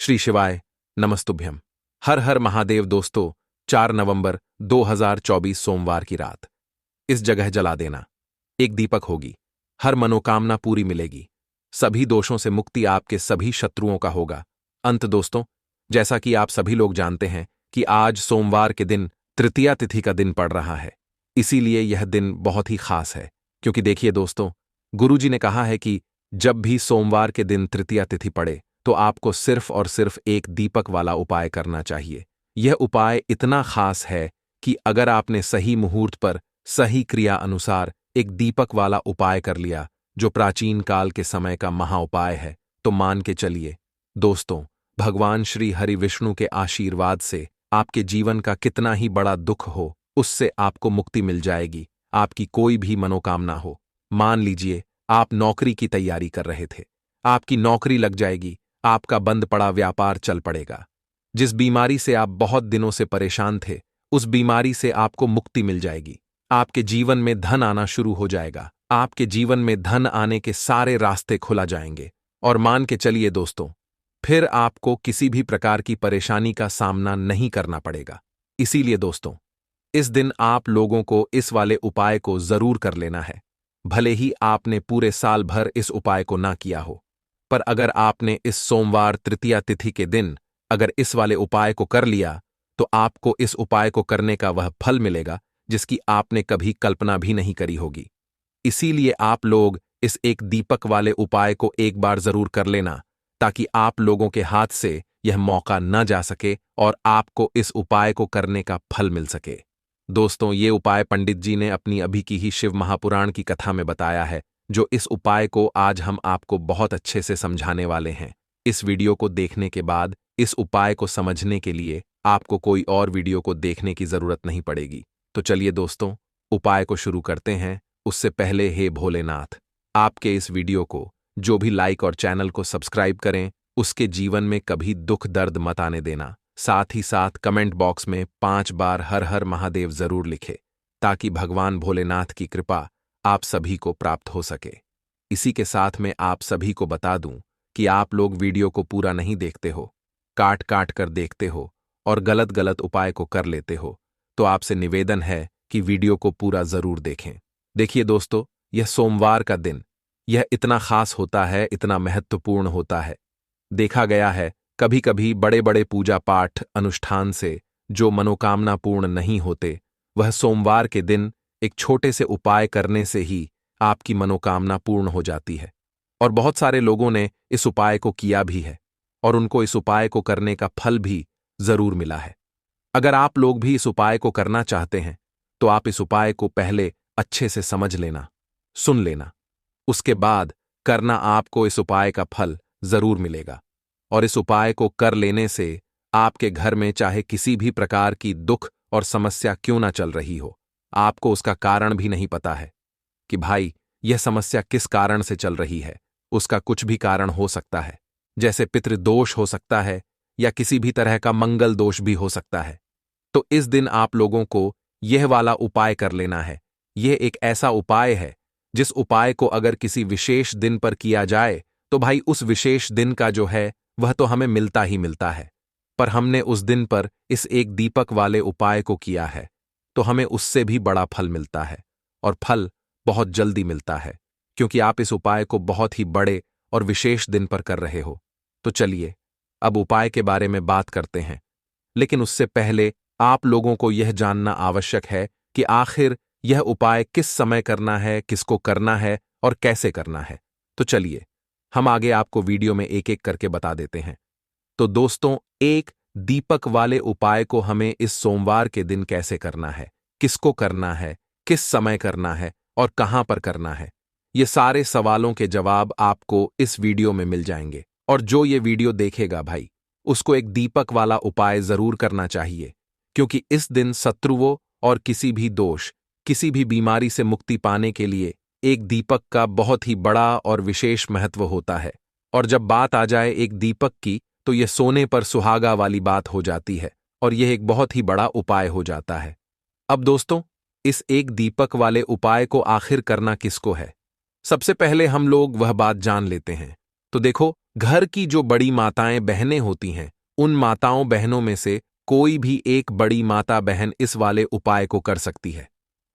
श्री शिवाय नमस्तुभ्यम। हर हर महादेव। दोस्तों, 4 नवंबर 2024 सोमवार की रात इस जगह जला देना। एक दीपक होगी, हर मनोकामना पूरी मिलेगी, सभी दोषों से मुक्ति आपके सभी शत्रुओं का होगा अंत। दोस्तों, जैसा कि आप सभी लोग जानते हैं कि आज सोमवार के दिन तृतीया तिथि का दिन पड़ रहा है, इसीलिए यह दिन बहुत ही खास है। क्योंकि देखिए दोस्तों, गुरुजी ने कहा है कि जब भी सोमवार के दिन तृतीया तिथि पड़े तो आपको सिर्फ और सिर्फ एक दीपक वाला उपाय करना चाहिए। यह उपाय इतना खास है कि अगर आपने सही मुहूर्त पर सही क्रिया अनुसार एक दीपक वाला उपाय कर लिया, जो प्राचीन काल के समय का महा उपाय है, तो मान के चलिए दोस्तों, भगवान श्री हरि विष्णु के आशीर्वाद से आपके जीवन का कितना ही बड़ा दुख हो, उससे आपको मुक्ति मिल जाएगी। आपकी कोई भी मनोकामना हो, मान लीजिए आप नौकरी की तैयारी कर रहे थे, आपकी नौकरी लग जाएगी, आपका बंद पड़ा व्यापार चल पड़ेगा। जिस बीमारी से आप बहुत दिनों से परेशान थे, उस बीमारी से आपको मुक्ति मिल जाएगी। आपके जीवन में धन आना शुरू हो जाएगा, आपके जीवन में धन आने के सारे रास्ते खुला जाएंगे। और मान के चलिए दोस्तों, फिर आपको किसी भी प्रकार की परेशानी का सामना नहीं करना पड़ेगा। इसीलिए दोस्तों, इस दिन आप लोगों को इस वाले उपाय को जरूर कर लेना है। भले ही आपने पूरे साल भर इस उपाय को ना किया हो, पर अगर आपने इस सोमवार तृतीया तिथि के दिन अगर इस वाले उपाय को कर लिया, तो आपको इस उपाय को करने का वह फल मिलेगा जिसकी आपने कभी कल्पना भी नहीं करी होगी। इसीलिए आप लोग इस एक दीपक वाले उपाय को एक बार जरूर कर लेना, ताकि आप लोगों के हाथ से यह मौका न जा सके और आपको इस उपाय को करने का फल मिल सके। दोस्तों, ये उपाय पंडित जी ने अपनी अभी की ही शिव महापुराण की कथा में बताया है, जो इस उपाय को आज हम आपको बहुत अच्छे से समझाने वाले हैं। इस वीडियो को देखने के बाद इस उपाय को समझने के लिए आपको कोई और वीडियो को देखने की जरूरत नहीं पड़ेगी। तो चलिए दोस्तों, उपाय को शुरू करते हैं। उससे पहले हे भोलेनाथ, आपके इस वीडियो को जो भी लाइक और चैनल को सब्सक्राइब करें, उसके जीवन में कभी दुख दर्द मत आने देना। साथ ही साथ कमेंट बॉक्स में 5 बार हर हर महादेव जरूर लिखे, ताकि भगवान भोलेनाथ की कृपा आप सभी को प्राप्त हो सके। इसी के साथ में आप सभी को बता दूं कि आप लोग वीडियो को पूरा नहीं देखते हो, काट काट कर देखते हो और गलत गलत उपाय को कर लेते हो, तो आपसे निवेदन है कि वीडियो को पूरा जरूर देखें। देखिए दोस्तों, यह सोमवार का दिन यह इतना खास होता है, इतना महत्वपूर्ण होता है। देखा गया है कभी कभी बड़े बड़े पूजा पाठ अनुष्ठान से जो मनोकामना पूर्ण नहीं होते, वह सोमवार के दिन एक छोटे से उपाय करने से ही आपकी मनोकामना पूर्ण हो जाती है। और बहुत सारे लोगों ने इस उपाय को किया भी है और उनको इस उपाय को करने का फल भी जरूर मिला है। अगर आप लोग भी इस उपाय को करना चाहते हैं, तो आप इस उपाय को पहले अच्छे से समझ लेना, सुन लेना, उसके बाद करना। आपको इस उपाय का फल जरूर मिलेगा। और इस उपाय को कर लेने से आपके घर में चाहे किसी भी प्रकार की दुख और समस्या क्यों ना चल रही हो, आपको उसका कारण भी नहीं पता है कि भाई यह समस्या किस कारण से चल रही है। उसका कुछ भी कारण हो सकता है, जैसे पितृदोष हो सकता है या किसी भी तरह का मंगल दोष भी हो सकता है। तो इस दिन आप लोगों को यह वाला उपाय कर लेना है। यह एक ऐसा उपाय है जिस उपाय को अगर किसी विशेष दिन पर किया जाए, तो भाई उस विशेष दिन का जो है वह तो हमें मिलता ही मिलता है। पर हमने उस दिन पर इस एक दीपक वाले उपाय को किया है, तो हमें उससे भी बड़ा फल मिलता है, और फल बहुत जल्दी मिलता है, क्योंकि आप इस उपाय को बहुत ही बड़े और विशेष दिन पर कर रहे हो। तो चलिए अब उपाय के बारे में बात करते हैं। लेकिन उससे पहले आप लोगों को यह जानना आवश्यक है कि आखिर यह उपाय किस समय करना है, किसको करना है और कैसे करना है। तो चलिए हम आगे आपको वीडियो में एक एक करके बता देते हैं। तो दोस्तों, एक दीपक वाले उपाय को हमें इस सोमवार के दिन कैसे करना है, किसको करना है, किस समय करना है और कहां पर करना है, ये सारे सवालों के जवाब आपको इस वीडियो में मिल जाएंगे। और जो ये वीडियो देखेगा भाई, उसको एक दीपक वाला उपाय जरूर करना चाहिए, क्योंकि इस दिन शत्रुओं और किसी भी दोष, किसी भी बीमारी से मुक्ति पाने के लिए एक दीपक का बहुत ही बड़ा और विशेष महत्व होता है। और जब बात आ जाए एक दीपक की, तो यह सोने पर सुहागा वाली बात हो जाती है और यह एक बहुत ही बड़ा उपाय हो जाता है। अब दोस्तों, इस एक दीपक वाले उपाय को आखिर करना किसको है, सबसे पहले हम लोग वह बात जान लेते हैं। तो देखो, घर की जो बड़ी माताएं बहनें होती हैं, उन माताओं बहनों में से कोई भी एक बड़ी माता बहन इस वाले उपाय को कर सकती है।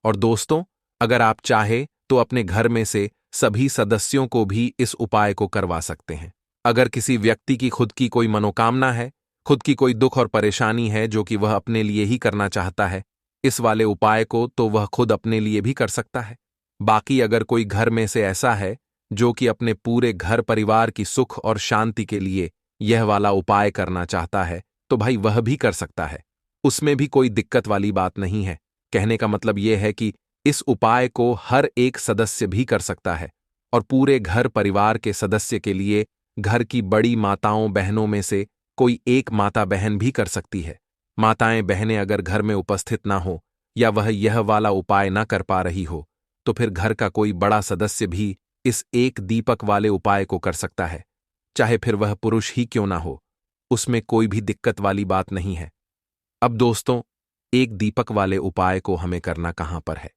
और दोस्तों, अगर आप चाहे तो अपने घर में से सभी सदस्यों को भी इस उपाय को करवा सकते हैं। अगर किसी व्यक्ति की खुद की कोई मनोकामना है, खुद की कोई दुख और परेशानी है जो कि वह अपने लिए ही करना चाहता है, इस वाले उपाय को तो वह खुद अपने लिए भी कर सकता है। बाकी अगर कोई घर में से ऐसा है जो कि अपने पूरे घर परिवार की सुख और शांति के लिए यह वाला उपाय करना चाहता है, तो भाई वह भी कर सकता है। उसमें भी कोई दिक्कत वाली बात नहीं है। कहने का मतलब यह है कि इस उपाय को हर एक सदस्य भी कर सकता है और पूरे घर परिवार के सदस्य के लिए घर की बड़ी माताओं बहनों में से कोई एक माता बहन भी कर सकती है। माताएं बहनें अगर घर में उपस्थित ना हो या वह यह वाला उपाय ना कर पा रही हो, तो फिर घर का कोई बड़ा सदस्य भी इस एक दीपक वाले उपाय को कर सकता है, चाहे फिर वह पुरुष ही क्यों ना हो। उसमें कोई भी दिक्कत वाली बात नहीं है। अब दोस्तों, एक दीपक वाले उपाय को हमें करना कहां पर है?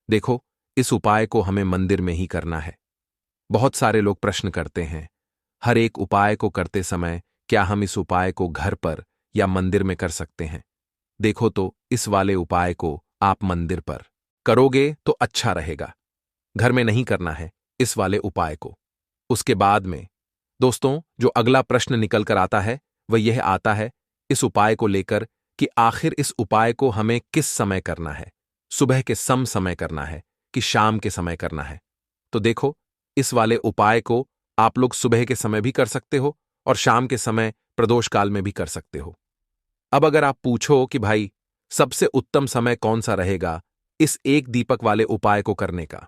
देखो, इस उपाय को हमें मंदिर में ही करना है। बहुत सारे लोग प्रश्न करते हैं, हर एक उपाय को करते समय क्या हम इस उपाय को घर पर या मंदिर में कर सकते हैं? देखो, तो इस वाले उपाय को आप मंदिर पर करोगे तो अच्छा रहेगा। घर में नहीं करना है इस वाले उपाय को। उसके बाद में दोस्तों, जो अगला प्रश्न निकल कर आता है वह यह आता है इस उपाय को लेकर कि आखिर इस उपाय को हमें किस समय करना है? सुबह के समय करना है कि शाम के समय करना है? तो देखो, इस वाले उपाय को आप लोग सुबह के समय भी कर सकते हो और शाम के समय प्रदोष काल में भी कर सकते हो। अब अगर आप पूछो कि भाई सबसे उत्तम समय कौन सा रहेगा इस एक दीपक वाले उपाय को करने का,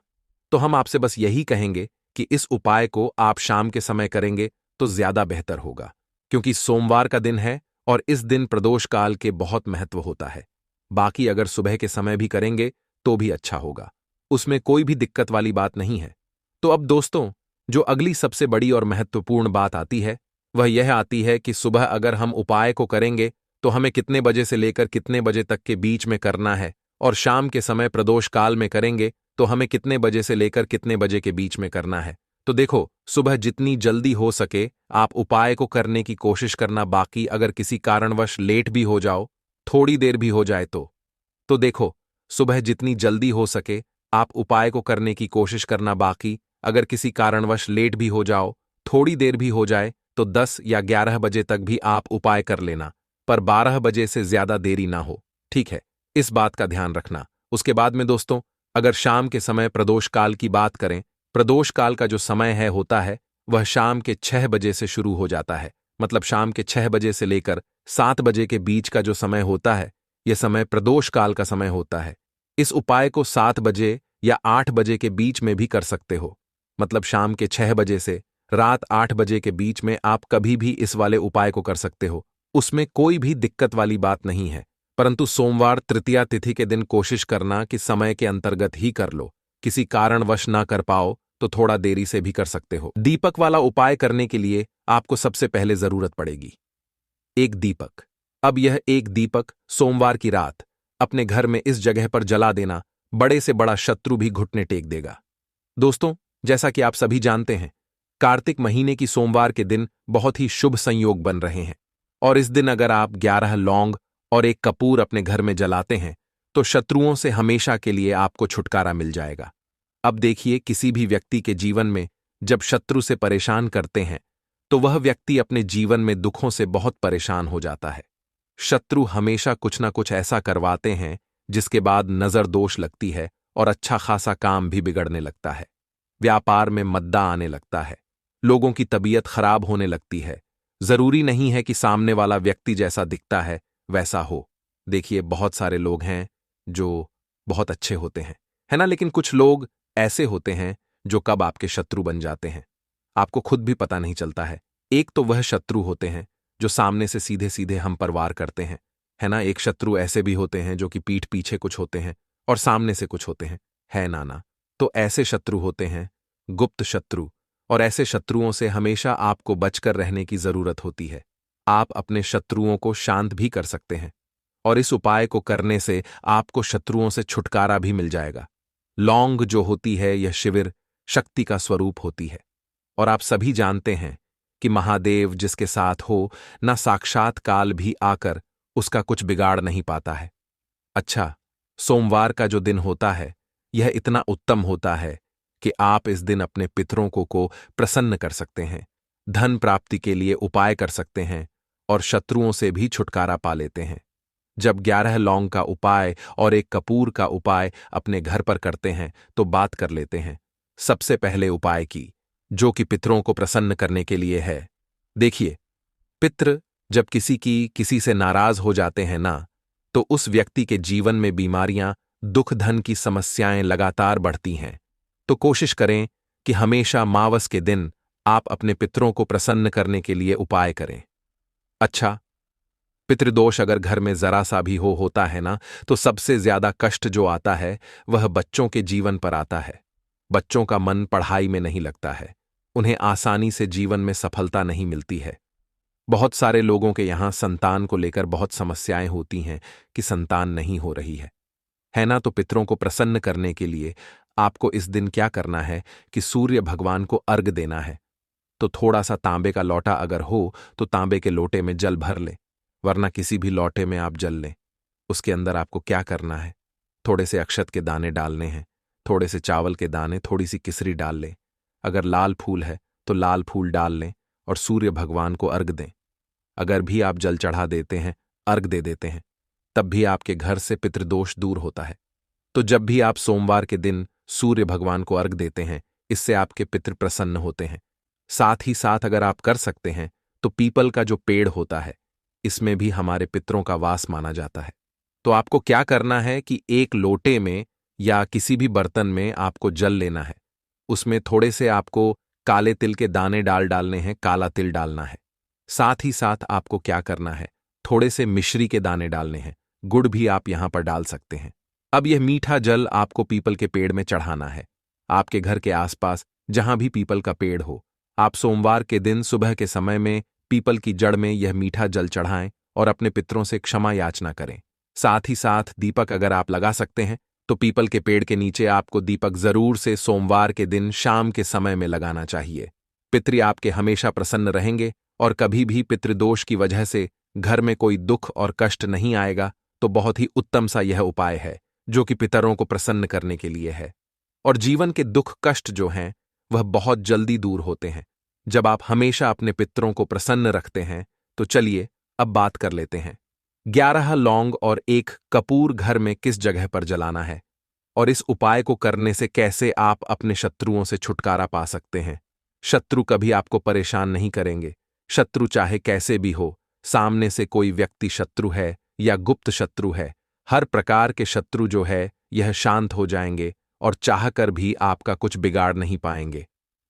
तो हम आपसे बस यही कहेंगे कि इस उपाय को आप शाम के समय करेंगे तो ज्यादा बेहतर होगा, क्योंकि सोमवार का दिन है और इस दिन प्रदोष काल के बहुत महत्व होता है। बाकी अगर सुबह के समय भी करेंगे तो भी अच्छा होगा, उसमें कोई भी दिक्कत वाली बात नहीं है। तो अब दोस्तों, जो अगली सबसे बड़ी और महत्वपूर्ण बात आती है वह यह आती है कि सुबह अगर हम उपाय को करेंगे तो हमें कितने बजे से लेकर कितने बजे तक के बीच में करना है, और शाम के समय प्रदोष काल में करेंगे तो हमें कितने बजे से लेकर कितने बजे के बीच में करना है। तो देखो, सुबह जितनी जल्दी हो सके आप उपाय को करने की कोशिश करना। बाकी अगर किसी कारणवश लेट भी हो जाओ, थोड़ी देर भी हो जाए तो देखो, सुबह जितनी जल्दी हो सके आप उपाय को करने की कोशिश करना। बाकी अगर किसी कारणवश लेट भी हो जाओ, थोड़ी देर भी हो जाए, तो 10 या 11 बजे तक भी आप उपाय कर लेना, पर 12 बजे से ज्यादा देरी ना हो, ठीक है? इस बात का ध्यान रखना। उसके बाद में दोस्तों, अगर शाम के समय प्रदोष काल की बात करें, प्रदोष काल का जो समय है होता है वह शाम के 6 बजे से शुरू हो जाता है। मतलब शाम के 6 बजे से लेकर 7 बजे के बीच का जो समय होता है, यह समय प्रदोष काल का समय होता है। इस उपाय को 7 बजे या 8 बजे के बीच में भी कर सकते हो। मतलब शाम के 6 बजे से रात 8 बजे के बीच में आप कभी भी इस वाले उपाय को कर सकते हो, उसमें कोई भी दिक्कत वाली बात नहीं है। परंतु सोमवार तृतीया तिथि के दिन कोशिश करना कि समय के अंतर्गत ही कर लो। किसी कारणवश ना कर पाओ तो थोड़ा देरी से भी कर सकते हो। दीपक वाला उपाय करने के लिए आपको सबसे पहले जरूरत पड़ेगी एक दीपक। अब यह एक दीपक सोमवार की रात अपने घर में इस जगह पर जला देना, बड़े से बड़ा शत्रु भी घुटने टेक देगा। दोस्तों, जैसा कि आप सभी जानते हैं, कार्तिक महीने की सोमवार के दिन बहुत ही शुभ संयोग बन रहे हैं, और इस दिन अगर आप 11 लौंग और एक कपूर अपने घर में जलाते हैं तो शत्रुओं से हमेशा के लिए आपको छुटकारा मिल जाएगा। अब देखिए, किसी भी व्यक्ति के जीवन में जब शत्रु से परेशान करते हैं तो वह व्यक्ति अपने जीवन में दुखों से बहुत परेशान हो जाता है। शत्रु हमेशा कुछ ना कुछ ऐसा करवाते हैं जिसके बाद नजर दोष लगती है और अच्छा खासा काम भी बिगड़ने लगता है। व्यापार में मद्दा आने लगता है, लोगों की तबीयत खराब होने लगती है। जरूरी नहीं है कि सामने वाला व्यक्ति जैसा दिखता है वैसा हो। देखिए, बहुत सारे लोग हैं जो बहुत अच्छे होते हैं, है ना, लेकिन कुछ लोग ऐसे होते हैं जो कब आपके शत्रु बन जाते हैं आपको खुद भी पता नहीं चलता है। एक तो वह शत्रु होते हैं जो सामने से सीधे सीधे हम पर वार करते हैं, है ना। एक शत्रु ऐसे भी होते हैं जो कि पीठ पीछे कुछ होते हैं और सामने से कुछ होते हैं, है नाना। तो ऐसे शत्रु होते हैं गुप्त शत्रु, और ऐसे शत्रुओं से हमेशा आपको बचकर रहने की जरूरत होती है। आप अपने शत्रुओं को शांत भी कर सकते हैं और इस उपाय को करने से आपको शत्रुओं से छुटकारा भी मिल जाएगा। लौंग जो होती है यह शिविर शक्ति का स्वरूप होती है। और आप सभी जानते हैं कि महादेव जिसके साथ हो, ना साक्षात काल भी आकर उसका कुछ बिगाड़ नहीं पाता है। अच्छा, सोमवार का जो दिन होता है, यह इतना उत्तम होता है कि आप इस दिन अपने पितरों को प्रसन्न कर सकते हैं, धन प्राप्ति के लिए उपाय कर सकते हैं और शत्रुओं से भी छुटकारा पा लेते हैं। जब 11 लौंग का उपाय और एक कपूर का उपाय अपने घर पर करते हैं तो बात कर लेते हैं सबसे पहले उपाय की, जो कि पितरों को प्रसन्न करने के लिए है। देखिए, पितृ जब किसी से नाराज हो जाते हैं ना, तो उस व्यक्ति के जीवन में बीमारियां, दुख, धन की समस्याएं लगातार बढ़ती हैं। तो कोशिश करें कि हमेशा मावस के दिन आप अपने पितरों को प्रसन्न करने के लिए उपाय करें। अच्छा, पितृदोष अगर घर में जरा सा भी होता है ना, तो सबसे ज्यादा कष्ट जो आता है वह बच्चों के जीवन पर आता है। बच्चों का मन पढ़ाई में नहीं लगता है, उन्हें आसानी से जीवन में सफलता नहीं मिलती है। बहुत सारे लोगों के यहां संतान को लेकर बहुत समस्याएं होती हैं कि संतान नहीं हो रही है ना। तो पितरों को प्रसन्न करने के लिए आपको इस दिन क्या करना है कि सूर्य भगवान को अर्घ देना है। तो थोड़ा सा तांबे का लोटा अगर हो तो तांबे के लोटे में जल भर ले, वरना किसी भी लोटे में आप जल लें। उसके अंदर आपको क्या करना है, थोड़े से अक्षत के दाने डालने हैं, थोड़े से चावल के दाने, थोड़ी सी किसरी डाल लें। अगर लाल फूल है तो लाल फूल डाल लें और सूर्य भगवान को अर्घ दें। अगर भी आप जल चढ़ा देते हैं, अर्घ दे देते हैं, तब भी आपके घर से पितृदोष दूर होता है। तो जब भी आप सोमवार के दिन सूर्य भगवान को अर्घ देते हैं, इससे आपके पितृ प्रसन्न होते हैं। साथ ही साथ अगर आप कर सकते हैं तो पीपल का जो पेड़ होता है, इसमें भी हमारे पितरों का वास माना जाता है। तो आपको क्या करना है कि एक लोटे में या किसी भी बर्तन में आपको जल लेना है। उसमें थोड़े से आपको काले तिल के दाने डालने हैं, काला तिल डालना है। साथ ही साथ आपको क्या करना है, थोड़े से मिश्री के दाने डालने हैं, गुड़ भी आप यहां पर डाल सकते हैं। अब यह मीठा जल आपको पीपल के पेड़ में चढ़ाना है। आपके घर के आसपास जहां भी पीपल का पेड़ हो, आप सोमवार के दिन सुबह के समय में पीपल की जड़ में यह मीठा जल चढ़ाएं और अपने पितरों से क्षमा याचना करें। साथ ही साथ दीपक अगर आप लगा सकते हैं तो पीपल के पेड़ के नीचे आपको दीपक जरूर से सोमवार के दिन शाम के समय में लगाना चाहिए। पितृ आपके हमेशा प्रसन्न रहेंगे और कभी भी पितृदोष की वजह से घर में कोई दुख और कष्ट नहीं आएगा। तो बहुत ही उत्तम सा यह उपाय है जो कि पितरों को प्रसन्न करने के लिए है। और जीवन के दुख कष्ट जो हैं वह बहुत जल्दी दूर होते हैं जब आप हमेशा अपने पितरों को प्रसन्न रखते हैं। तो चलिए अब बात कर लेते हैं 11 लौंग और एक कपूर घर में किस जगह पर जलाना है और इस उपाय को करने से कैसे आप अपने शत्रुओं से छुटकारा पा सकते हैं। शत्रु कभी आपको परेशान नहीं करेंगे। शत्रु चाहे कैसे भी हो, सामने से कोई व्यक्ति शत्रु है या गुप्त शत्रु है, हर प्रकार के शत्रु जो है यह शांत हो जाएंगे और चाहकर भी आपका कुछ बिगाड़ नहीं पाएंगे।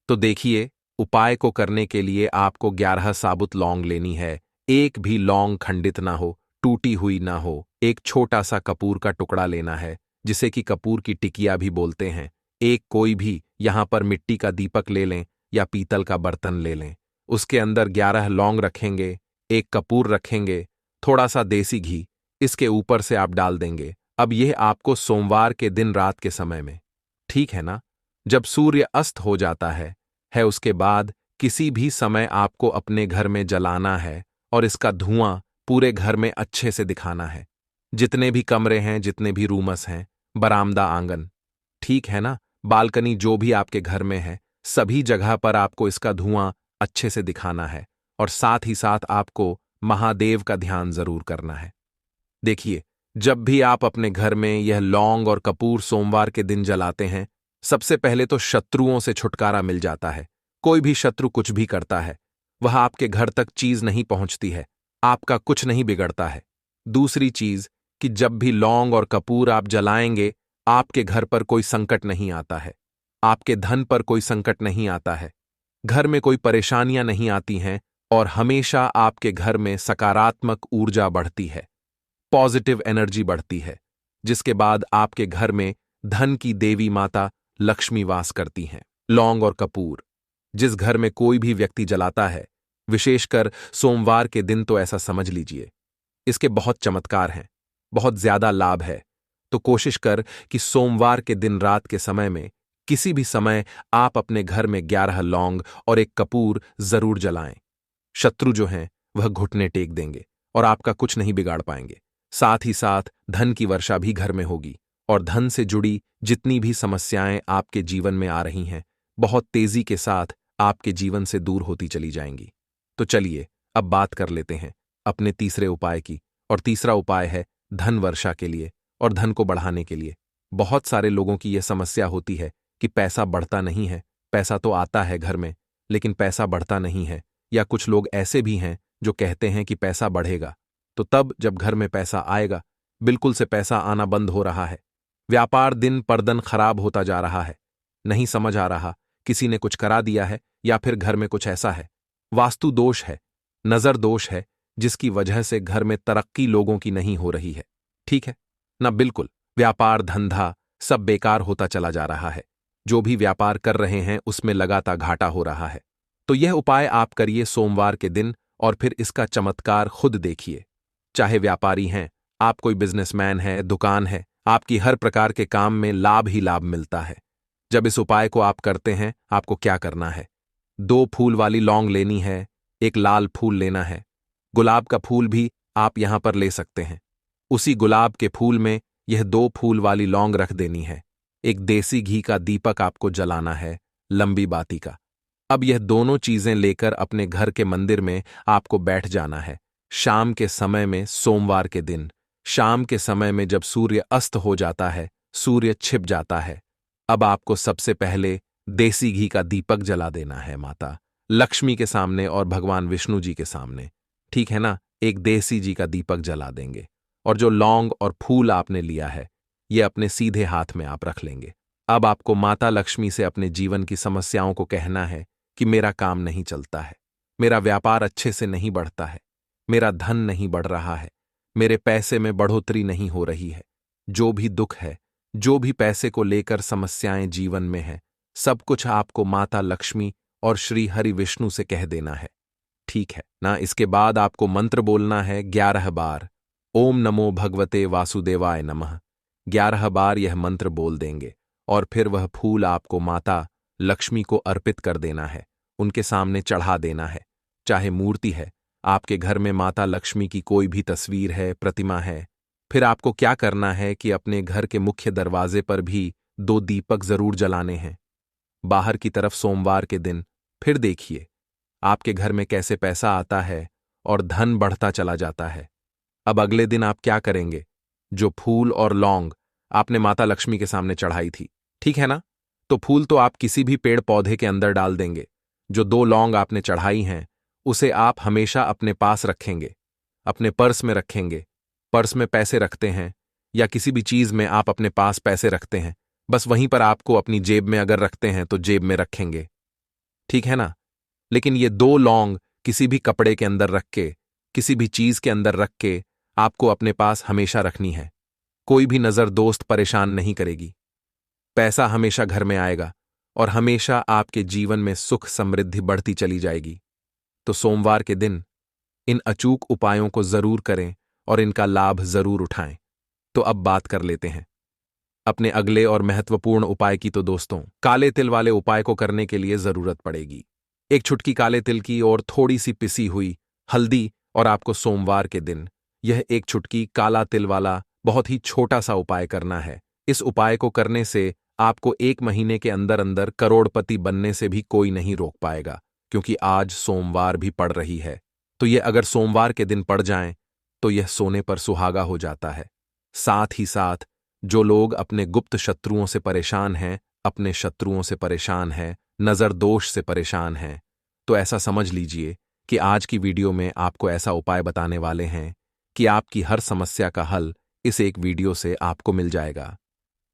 तो देखिए, उपाय को करने के लिए आपको 11 साबुत लौंग लेनी है। एक भी लौंग खंडित ना हो, टूटी हुई ना हो। एक छोटा सा कपूर का टुकड़ा लेना है, जिसे कि कपूर की टिकिया भी बोलते हैं। एक कोई भी यहां पर मिट्टी का दीपक ले लें या पीतल का बर्तन ले लें। उसके अंदर 11 लौंग रखेंगे, एक कपूर रखेंगे, थोड़ा सा देसी घी इसके ऊपर से आप डाल देंगे। अब यह आपको सोमवार के दिन रात के समय में, ठीक है ना, जब सूर्य अस्त हो जाता है उसके बाद किसी भी समय आपको अपने घर में जलाना है और इसका धुआं पूरे घर में अच्छे से दिखाना है। जितने भी कमरे हैं, जितने भी रूमस हैं, बरामदा, आंगन, ठीक है ना, बालकनी, जो भी आपके घर में है, सभी जगह पर आपको इसका धुआं अच्छे से दिखाना है। और साथ ही साथ आपको महादेव का ध्यान जरूर करना है। देखिए, जब भी आप अपने घर में यह लौंग और कपूर सोमवार के दिन जलाते हैं, सबसे पहले तो शत्रुओं से छुटकारा मिल जाता है। कोई भी शत्रु कुछ भी करता है, वह आपके घर तक चीज नहीं पहुंचती है, आपका कुछ नहीं बिगड़ता है। दूसरी चीज कि जब भी लौंग और कपूर आप जलाएंगे, आपके घर पर कोई संकट नहीं आता है, आपके धन पर कोई संकट नहीं आता है, घर में कोई परेशानियां नहीं आती हैं और हमेशा आपके घर में सकारात्मक ऊर्जा बढ़ती है, पॉजिटिव एनर्जी बढ़ती है, जिसके बाद आपके घर में धन की देवी माता लक्ष्मी वास करती हैं। लौंग और कपूर जिस घर में कोई भी व्यक्ति जलाता है, विशेषकर सोमवार के दिन, तो ऐसा समझ लीजिए इसके बहुत चमत्कार हैं, बहुत ज्यादा लाभ है। तो कोशिश कर कि सोमवार के दिन रात के समय में किसी भी समय आप अपने घर में 11 लौंग और एक कपूर जरूर जलाएं। शत्रु जो हैं वह घुटने टेक देंगे और आपका कुछ नहीं बिगाड़ पाएंगे। साथ ही साथ धन की वर्षा भी घर में होगी और धन से जुड़ी जितनी भी समस्याएं आपके जीवन में आ रही हैं बहुत तेजी के साथ आपके जीवन से दूर होती चली जाएंगी। तो चलिए अब बात कर लेते हैं अपने तीसरे उपाय की। और तीसरा उपाय है धन वर्षा के लिए और धन को बढ़ाने के लिए। बहुत सारे लोगों की यह समस्या होती है कि पैसा बढ़ता नहीं है। पैसा तो आता है घर में लेकिन पैसा बढ़ता नहीं है। या कुछ लोग ऐसे भी हैं जो कहते हैं कि पैसा बढ़ेगा, तो तब जब घर में पैसा आएगा बिल्कुल से पैसा आना बंद हो रहा है। व्यापार दिन पर दिन खराब होता जा रहा है। नहीं समझ आ रहा किसी ने कुछ करा दिया है या फिर घर में कुछ ऐसा है, वास्तु दोष है, नजर दोष है, जिसकी वजह से घर में तरक्की लोगों की नहीं हो रही है। ठीक है ना? बिल्कुल व्यापार धंधा सब बेकार होता चला जा रहा है। जो भी व्यापार कर रहे हैं उसमें लगातार घाटा हो रहा है। तो यह उपाय आप करिए सोमवार के दिन और फिर इसका चमत्कार खुद देखिए। चाहे व्यापारी हैं, आप कोई बिजनेसमैन है, दुकान है, आपकी हर प्रकार के काम में लाभ ही लाभ मिलता है। जब इस उपाय को आप करते हैं आपको क्या करना है? 2 फूल वाली लौंग लेनी है, एक लाल फूल लेना है, गुलाब का फूल भी आप यहां पर ले सकते हैं। उसी गुलाब के फूल में यह 2 फूल वाली लौंग रख देनी है। एक देसी घी का दीपक आपको जलाना है, लंबी बाती का। अब यह दोनों चीजें लेकर अपने घर के मंदिर में आपको बैठ जाना है। शाम के समय में, सोमवार के दिन शाम के समय में जब सूर्य अस्त हो जाता है, सूर्य छिप जाता है, अब आपको सबसे पहले देसी घी का दीपक जला देना है माता लक्ष्मी के सामने और भगवान विष्णु जी के सामने। ठीक है ना? एक देसी घी का दीपक जला देंगे और जो लौंग और फूल आपने लिया है ये अपने सीधे हाथ में आप रख लेंगे। अब आपको माता लक्ष्मी से अपने जीवन की समस्याओं को कहना है कि मेरा काम नहीं चलता है, मेरा व्यापार अच्छे से नहीं बढ़ता है, मेरा धन नहीं बढ़ रहा है, मेरे पैसे में बढ़ोतरी नहीं हो रही है। जो भी दुख है, जो भी पैसे को लेकर समस्याएं जीवन में है, सब कुछ आपको माता लक्ष्मी और श्री हरि विष्णु से कह देना है। ठीक है ना? इसके बाद आपको मंत्र बोलना है 11 बार, ओम नमो भगवते वासुदेवाय नमः। 11 बार यह मंत्र बोल देंगे और फिर वह फूल आपको माता लक्ष्मी को अर्पित कर देना है, उनके सामने चढ़ा देना है। चाहे मूर्ति है, आपके घर में माता लक्ष्मी की कोई भी तस्वीर है, प्रतिमा है, फिर आपको क्या करना है कि अपने घर के मुख्य दरवाजे पर भी 2 दीपक जरूर जलाने हैं। बाहर की तरफ सोमवार के दिन फिर देखिए आपके घर में कैसे पैसा आता है और धन बढ़ता चला जाता है। अब अगले दिन आप क्या करेंगे? जो फूल और लौंग आपने माता लक्ष्मी के सामने चढ़ाई थी, ठीक है ना? तो फूल तो आप किसी भी पेड़ पौधे के अंदर डाल देंगे। जो 2 लौंग आपने चढ़ाई हैं उसे आप हमेशा अपने पास रखेंगे, अपने पर्स में रखेंगे। पर्स में पैसे रखते हैं या किसी भी चीज में आप अपने पास पैसे रखते हैं, बस वहीं पर आपको अपनी जेब में अगर रखते हैं तो जेब में रखेंगे। ठीक है ना? लेकिन ये 2 लौंग किसी भी कपड़े के अंदर रख के, किसी भी चीज के अंदर रख के आपको अपने पास हमेशा रखनी है। कोई भी नजर दोस्त परेशान नहीं करेगी। पैसा हमेशा घर में आएगा और हमेशा आपके जीवन में सुख समृद्धि बढ़ती चली जाएगी। तो सोमवार के दिन इन अचूक उपायों को जरूर करें और इनका लाभ जरूर उठाएं। तो अब बात कर लेते हैं अपने अगले और महत्वपूर्ण उपाय की। तो दोस्तों, काले तिल वाले उपाय को करने के लिए जरूरत पड़ेगी 1 चुटकी काले तिल की और थोड़ी सी पिसी हुई हल्दी। और आपको सोमवार के दिन यह 1 चुटकी काला तिल वाला बहुत ही छोटा सा उपाय करना है। इस उपाय को करने से आपको 1 महीने के अंदर अंदर करोड़पति बनने से भी कोई नहीं रोक पाएगा, क्योंकि आज सोमवार भी पड़ रही है। तो यह अगर सोमवार के दिन पड़ जाएं तो यह सोने पर सुहागा हो जाता है। साथ ही साथ जो लोग अपने गुप्त शत्रुओं से परेशान हैं, अपने शत्रुओं से परेशान हैं, नजर दोष से परेशान हैं, तो ऐसा समझ लीजिए कि आज की वीडियो में आपको ऐसा उपाय बताने वाले हैं कि आपकी हर समस्या का हल इस एक वीडियो से आपको मिल जाएगा।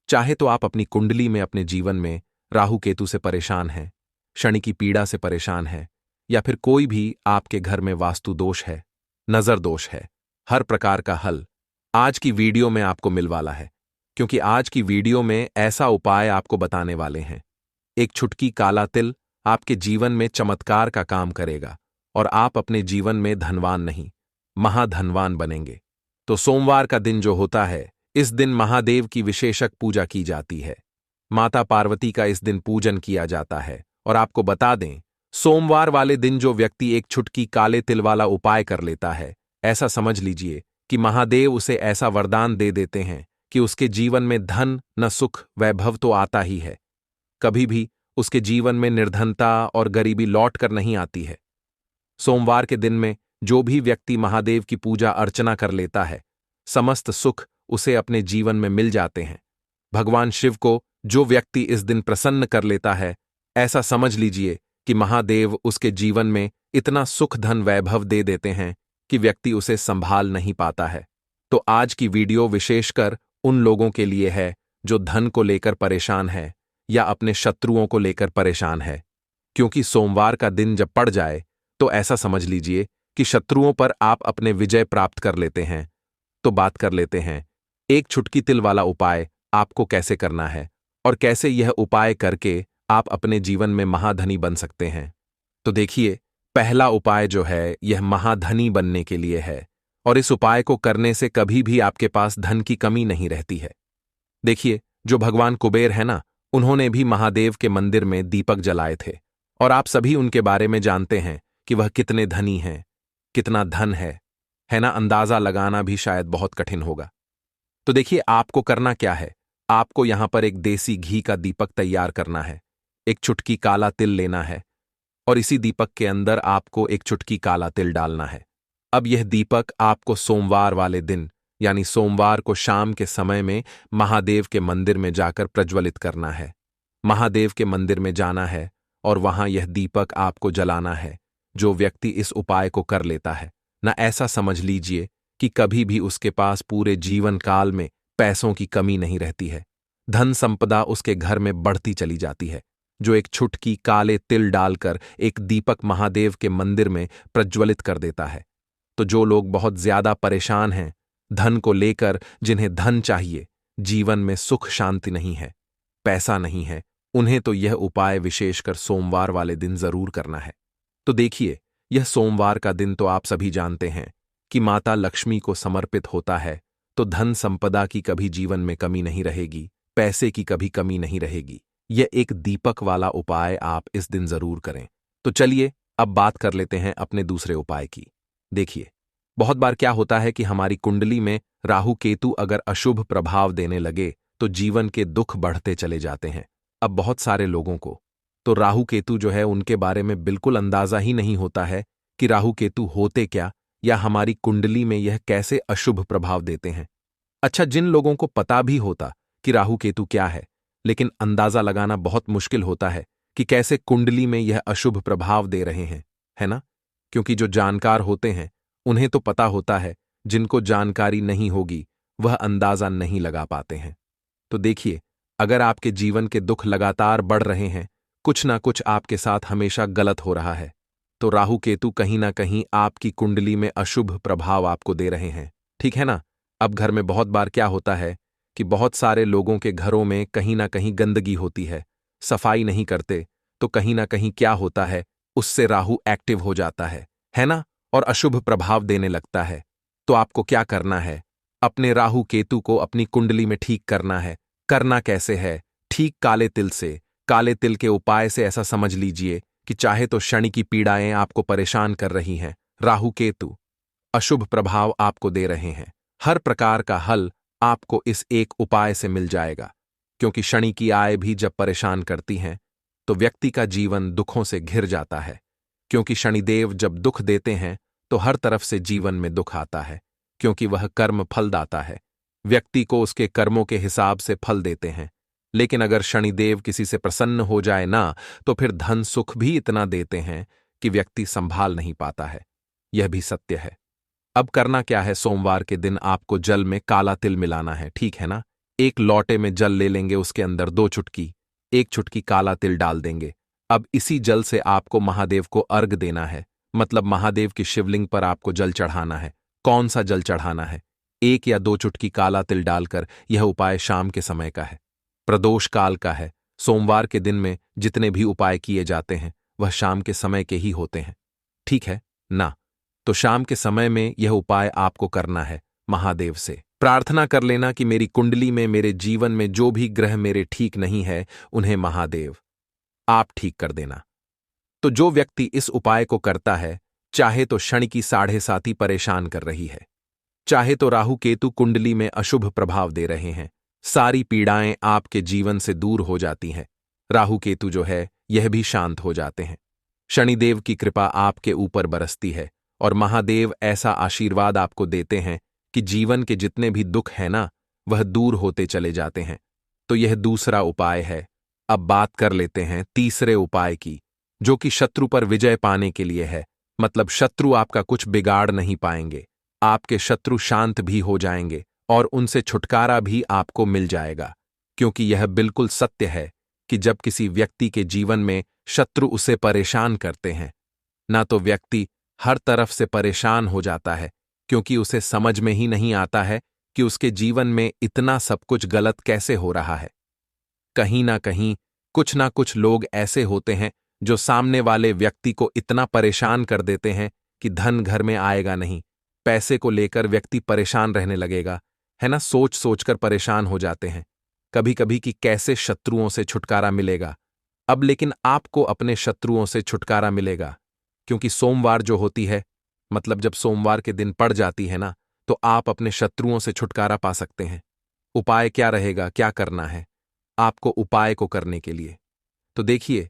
चाहे तो आप अपनी कुंडली में, अपने जीवन में राहु केतु से परेशान हैं, शनि की पीड़ा से परेशान हैं, या फिर कोई भी आपके घर में वास्तु दोष है, नजर दोष है, हर प्रकार का हल आज की वीडियो में आपको मिलवाला है। क्योंकि आज की वीडियो में ऐसा उपाय आपको बताने वाले हैं। 1 चुटकी काला तिल आपके जीवन में चमत्कार का काम करेगा और आप अपने जीवन में धनवान नहीं, महाधनवान बनेंगे। तो सोमवार का दिन जो होता है, इस दिन महादेव की विशेषक पूजा की जाती है। माता पार्वती का इस दिन पूजन किया जाता है। और आपको बता दें, सोमवार वाले दिन जो व्यक्ति एक छुटकी काले तिल वाला उपाय कर लेता है, ऐसा समझ लीजिए कि महादेव उसे ऐसा वरदान दे देते हैं कि उसके जीवन में धन न सुख वैभव तो आता ही है, कभी भी उसके जीवन में निर्धनता और गरीबी लौट कर नहीं आती है। सोमवार के दिन में जो भी व्यक्ति महादेव की पूजा अर्चना कर लेता है, समस्त सुख उसे अपने जीवन में मिल जाते हैं। भगवान शिव को जो व्यक्ति इस दिन प्रसन्न कर लेता है, ऐसा समझ लीजिए कि महादेव उसके जीवन में इतना सुख धन वैभव दे देते हैं कि व्यक्ति उसे संभाल नहीं पाता है। तो आज की वीडियो विशेषकर उन लोगों के लिए है जो धन को लेकर परेशान है या अपने शत्रुओं को लेकर परेशान है, क्योंकि सोमवार का दिन जब पड़ जाए तो ऐसा समझ लीजिए कि शत्रुओं पर आप अपने विजय प्राप्त कर लेते हैं। तो बात कर लेते हैं एक छुटकी तिल वाला उपाय आपको कैसे करना है और कैसे यह उपाय करके आप अपने जीवन में महाधनी बन सकते हैं। तो देखिए, पहला उपाय जो है यह महाधनी बनने के लिए है और इस उपाय को करने से कभी भी आपके पास धन की कमी नहीं रहती है। देखिए, जो भगवान कुबेर है ना, उन्होंने भी महादेव के मंदिर में दीपक जलाए थे और आप सभी उनके बारे में जानते हैं कि वह कितने धनी हैं, कितना धन है ना। अंदाजा लगाना भी शायद बहुत कठिन होगा। तो देखिए, आपको करना क्या है, आपको यहां पर एक देसी घी का दीपक तैयार करना है, एक चुटकी काला तिल लेना है और इसी दीपक के अंदर आपको एक चुटकी काला तिल डालना है। अब यह दीपक आपको सोमवार वाले दिन यानी सोमवार को शाम के समय में महादेव के मंदिर में जाकर प्रज्वलित करना है। महादेव के मंदिर में जाना है और वहां यह दीपक आपको जलाना है। जो व्यक्ति इस उपाय को कर लेता है ना, ऐसा समझ लीजिए कि कभी भी उसके पास पूरे जीवन काल में पैसों की कमी नहीं रहती है, धन संपदा उसके घर में बढ़ती चली जाती है। जो एक छुटकी काले तिल डालकर एक दीपक महादेव के मंदिर में प्रज्वलित कर देता है। तो जो लोग बहुत ज्यादा परेशान हैं धन को लेकर, जिन्हें धन चाहिए, जीवन में सुख शांति नहीं है, पैसा नहीं है, उन्हें तो यह उपाय विशेषकर सोमवार वाले दिन जरूर करना है। तो देखिए, यह सोमवार का दिन तो आप सभी जानते हैं कि माता लक्ष्मी को समर्पित होता है, तो धन संपदा की कभी जीवन में कमी नहीं रहेगी, पैसे की कभी कमी नहीं रहेगी। यह एक दीपक वाला उपाय आप इस दिन जरूर करें। तो चलिए अब बात कर लेते हैं अपने दूसरे उपाय की। देखिए, बहुत बार क्या होता है कि हमारी कुंडली में राहु केतु अगर अशुभ प्रभाव देने लगे तो जीवन के दुख बढ़ते चले जाते हैं। अब बहुत सारे लोगों को तो राहु केतु जो है उनके बारे में बिल्कुल अंदाजा ही नहीं होता है कि राहु केतु होते क्या या हमारी कुंडली में यह कैसे अशुभ प्रभाव देते हैं। अच्छा, जिन लोगों को पता भी होता कि राहु केतु क्या है, लेकिन अंदाजा लगाना बहुत मुश्किल होता है कि कैसे कुंडली में यह अशुभ प्रभाव दे रहे हैं, है ना। क्योंकि जो जानकार होते हैं उन्हें तो पता होता है, जिनको जानकारी नहीं होगी वह अंदाजा नहीं लगा पाते हैं। तो देखिए, अगर आपके जीवन के दुख लगातार बढ़ रहे हैं, कुछ ना कुछ आपके साथ हमेशा गलत हो रहा है, तो राहु केतु कहीं ना कहीं आपकी कुंडली में अशुभ प्रभाव आपको दे रहे हैं, ठीक है ना। अब घर में बहुत बार क्या होता है कि बहुत सारे लोगों के घरों में कहीं ना कहीं गंदगी होती है, सफाई नहीं करते, तो कहीं ना कहीं क्या होता है, उससे राहु एक्टिव हो जाता है ना, और अशुभ प्रभाव देने लगता है। तो आपको क्या करना है, अपने राहु केतु को अपनी कुंडली में ठीक करना है। करना कैसे है, ठीक काले तिल से, काले तिल के उपाय से। ऐसा समझ लीजिए कि चाहे तो शनि की पीड़ाएं आपको परेशान कर रही हैं, राहु केतु अशुभ प्रभाव आपको दे रहे हैं, हर प्रकार का हल आपको इस एक उपाय से मिल जाएगा। क्योंकि शनि की आय भी जब परेशान करती हैं तो व्यक्ति का जीवन दुखों से घिर जाता है। क्योंकि शनिदेव जब दुख देते हैं तो हर तरफ से जीवन में दुख आता है, क्योंकि वह कर्म फलदाता है, व्यक्ति को उसके कर्मों के हिसाब से फल देते हैं। लेकिन अगर शनिदेव किसी से प्रसन्न हो जाए ना, तो फिर धन सुख भी इतना देते हैं कि व्यक्ति संभाल नहीं पाता है। यह भी सत्य है। अब करना क्या है, सोमवार के दिन आपको जल में काला तिल मिलाना है, ठीक है ना। एक लोटे में जल ले लेंगे, उसके अंदर 2 चुटकी, 1 चुटकी काला तिल डाल देंगे। अब इसी जल से आपको महादेव को अर्घ देना है, मतलब महादेव की शिवलिंग पर आपको जल चढ़ाना है। कौन सा जल चढ़ाना है, 1 या 2 चुटकी काला तिल डालकर। यह उपाय शाम के समय का है, प्रदोष काल का है। सोमवार के दिन में जितने भी उपाय किए जाते हैं वह शाम के समय के ही होते हैं, ठीक है ना। तो शाम के समय में यह उपाय आपको करना है महादेव से। प्रार्थना कर लेना कि मेरी कुंडली में, मेरे जीवन में जो भी ग्रह मेरे ठीक नहीं है, उन्हें महादेव आप ठीक कर देना। तो जो व्यक्ति इस उपाय को करता है, चाहे तो शनि की 7.5 परेशान कर रही है, चाहे तो राहु केतु कुंडली में अशुभ प्रभाव दे रहे हैं, सारी पीड़ाएं आपके जीवन से दूर हो जाती हैं। राहु केतु जो है यह भी शांत हो जाते हैं। शनिदेव की कृपा आपके ऊपर बरसती है और महादेव ऐसा आशीर्वाद आपको देते हैं कि जीवन के जितने भी दुख है ना, वह दूर होते चले जाते हैं। तो यह दूसरा उपाय है। अब बात कर लेते हैं तीसरे उपाय की, जो कि शत्रु पर विजय पाने के लिए है। मतलब शत्रु आपका कुछ बिगाड़ नहीं पाएंगे, आपके शत्रु शांत भी हो जाएंगे और उनसे छुटकारा भी आपको मिल जाएगा। क्योंकि यह बिल्कुल सत्य है कि जब किसी व्यक्ति के जीवन में शत्रु उसे परेशान करते हैं ना, तो व्यक्ति हर तरफ से परेशान हो जाता है, क्योंकि उसे समझ में ही नहीं आता है कि उसके जीवन में इतना सब कुछ गलत कैसे हो रहा है। कहीं ना कुछ लोग ऐसे होते हैं जो सामने वाले व्यक्ति को इतना परेशान कर देते हैं कि धन घर में आएगा नहीं, पैसे को लेकर व्यक्ति परेशान रहने लगेगा, है ना। सोच सोचकर परेशान हो जाते हैं कभी कभी कि कैसे शत्रुओं से छुटकारा मिलेगा। अब लेकिन आपको अपने शत्रुओं से छुटकारा मिलेगा, क्योंकि सोमवार जो होती है, मतलब जब सोमवार के दिन पड़ जाती है ना, तो आप अपने शत्रुओं से छुटकारा पा सकते हैं। उपाय क्या रहेगा, क्या करना है आपको उपाय को करने के लिए? तो देखिए,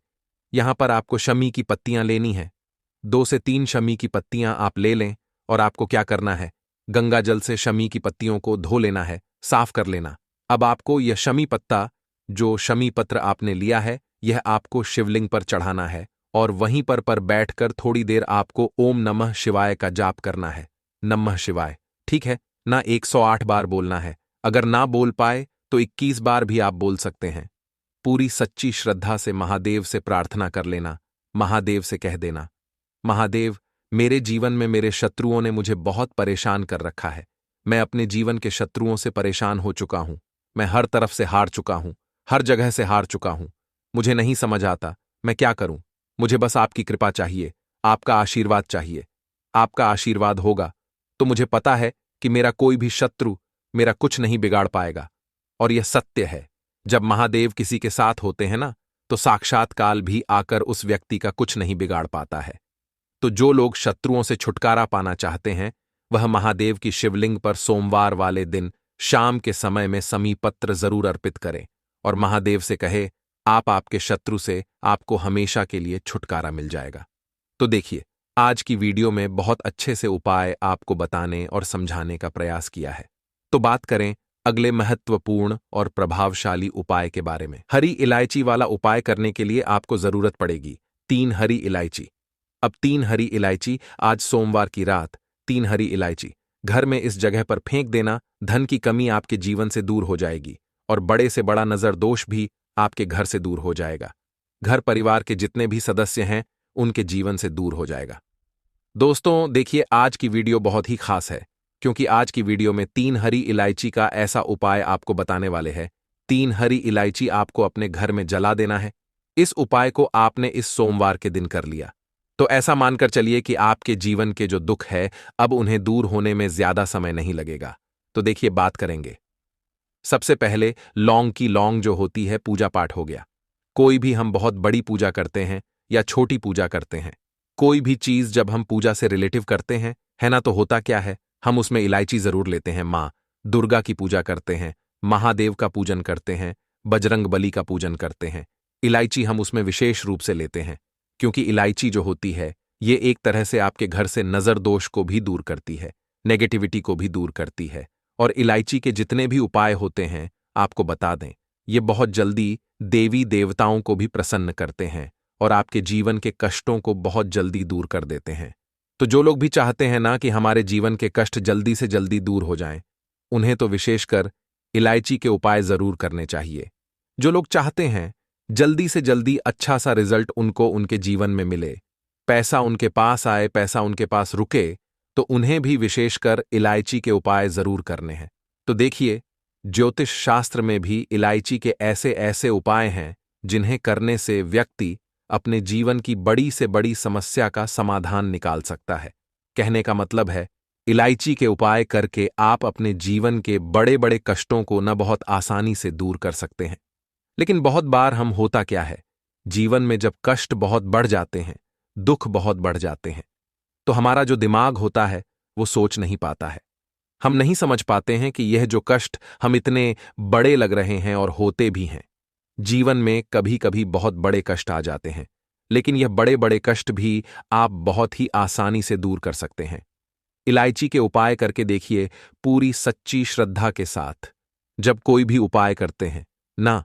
यहां पर आपको शमी की पत्तियां लेनी है। 2 से 3 शमी की पत्तियां आप ले लें और आपको क्या करना है, गंगा जल से शमी की पत्तियों को धो लेना है, साफ कर लेना। अब आपको यह शमी पत्ता, जो शमी पत्र आपने लिया है, यह आपको शिवलिंग पर चढ़ाना है और वहीं पर बैठकर थोड़ी देर आपको ओम नमः शिवाय का जाप करना है। नमः शिवाय, ठीक है ना, 108 बार बोलना है। अगर ना बोल पाए तो 21 बार भी आप बोल सकते हैं। पूरी सच्ची श्रद्धा से महादेव से प्रार्थना कर लेना। महादेव से कह देना, महादेव, मेरे जीवन में मेरे शत्रुओं ने मुझे बहुत परेशान कर रखा है। मैं अपने जीवन के शत्रुओं से परेशान हो चुका हूं। मैं हर तरफ से हार चुका हूं, हर जगह से हार चुका हूं। मुझे नहीं समझ आता मैं क्या करूं। मुझे बस आपकी कृपा चाहिए, आपका आशीर्वाद चाहिए। आपका आशीर्वाद होगा तो मुझे पता है कि मेरा कोई भी शत्रु मेरा कुछ नहीं बिगाड़ पाएगा। और यह सत्य है, जब महादेव किसी के साथ होते हैं ना, तो साक्षात काल भी आकर उस व्यक्ति का कुछ नहीं बिगाड़ पाता है। तो जो लोग शत्रुओं से छुटकारा पाना चाहते हैं, वह महादेव की शिवलिंग पर सोमवार वाले दिन शाम के समय में समीपत्र जरूर अर्पित करें और महादेव से कहे, आप आपके शत्रु से आपको हमेशा के लिए छुटकारा मिल जाएगा। तो देखिए, आज की वीडियो में बहुत अच्छे से उपाय आपको बताने और समझाने का प्रयास किया है। तो बात करें अगले महत्वपूर्ण और प्रभावशाली उपाय के बारे में। हरी इलायची वाला उपाय करने के लिए आपको जरूरत पड़ेगी 3 हरी इलायची। अब 3 हरी इलायची, आज सोमवार की रात 3 हरी इलायची घर में इस जगह पर फेंक देना। धन की कमी आपके जीवन से दूर हो जाएगी और बड़े से बड़ा नजर दोष भी आपके घर से दूर हो जाएगा। घर परिवार के जितने भी सदस्य हैं, उनके जीवन से दूर हो जाएगा। दोस्तों देखिए, आज की वीडियो बहुत ही खास है, क्योंकि आज की वीडियो में 3 हरी इलायची का ऐसा उपाय आपको बताने वाले हैं। 3 हरी इलायची आपको अपने घर में जला देना है। इस उपाय को आपने इस सोमवार के दिन कर लिया तो ऐसा मानकर चलिए कि आपके जीवन के जो दुख है, अब उन्हें दूर होने में ज्यादा समय नहीं लगेगा। तो देखिए, बात करेंगे। सबसे पहले लौंग की लौंग जो होती है, पूजा पाठ हो गया। कोई भी हम बहुत बड़ी पूजा करते हैं या छोटी पूजा करते हैं, कोई भी चीज जब हम पूजा से रिलेटिव करते हैं, है ना, तो होता क्या है, हम उसमें इलायची जरूर लेते हैं। माँ दुर्गा की पूजा करते हैं, महादेव का पूजन करते हैं, बजरंग बली का पूजन करते हैं। इलायची हम उसमें विशेष रूप से लेते हैं, क्योंकि इलायची जो होती है, ये एक तरह से आपके घर से नजर दोष को भी दूर करती है, नेगेटिविटी को भी दूर करती है। और इलायची के जितने भी उपाय होते हैं, आपको बता दें, ये बहुत जल्दी देवी देवताओं को भी प्रसन्न करते हैं और आपके जीवन के कष्टों को बहुत जल्दी दूर कर देते हैं। तो जो लोग भी चाहते हैं ना कि हमारे जीवन के कष्ट जल्दी से जल्दी दूर हो जाएं, उन्हें तो विशेषकर इलायची के उपाय जरूर करने चाहिए। जो लोग चाहते हैं जल्दी से जल्दी अच्छा सा रिजल्ट उनको उनके जीवन में मिले, पैसा उनके पास आए, पैसा उनके पास रुके, तो उन्हें भी विशेषकर इलायची के उपाय जरूर करने हैं। तो देखिए, ज्योतिष शास्त्र में भी इलायची के ऐसे ऐसे उपाय हैं जिन्हें करने से व्यक्ति अपने जीवन की बड़ी से बड़ी समस्या का समाधान निकाल सकता है। कहने का मतलब है, इलायची के उपाय करके आप अपने जीवन के बड़े बड़े कष्टों को न बहुत आसानी से दूर कर सकते हैं। लेकिन बहुत बार हम होता क्या है, जीवन में जब कष्ट बहुत बढ़ जाते हैं, दुख बहुत बढ़ जाते हैं, तो हमारा जो दिमाग होता है वो सोच नहीं पाता है। हम नहीं समझ पाते हैं कि यह जो कष्ट हम इतने बड़े लग रहे हैं और होते भी हैं। जीवन में कभी कभी बहुत बड़े कष्ट आ जाते हैं, लेकिन यह बड़े बड़े कष्ट भी आप बहुत ही आसानी से दूर कर सकते हैं। इलायची के उपाय करके देखिए, पूरी सच्ची श्रद्धा के साथ। जब कोई भी उपाय करते हैं ना,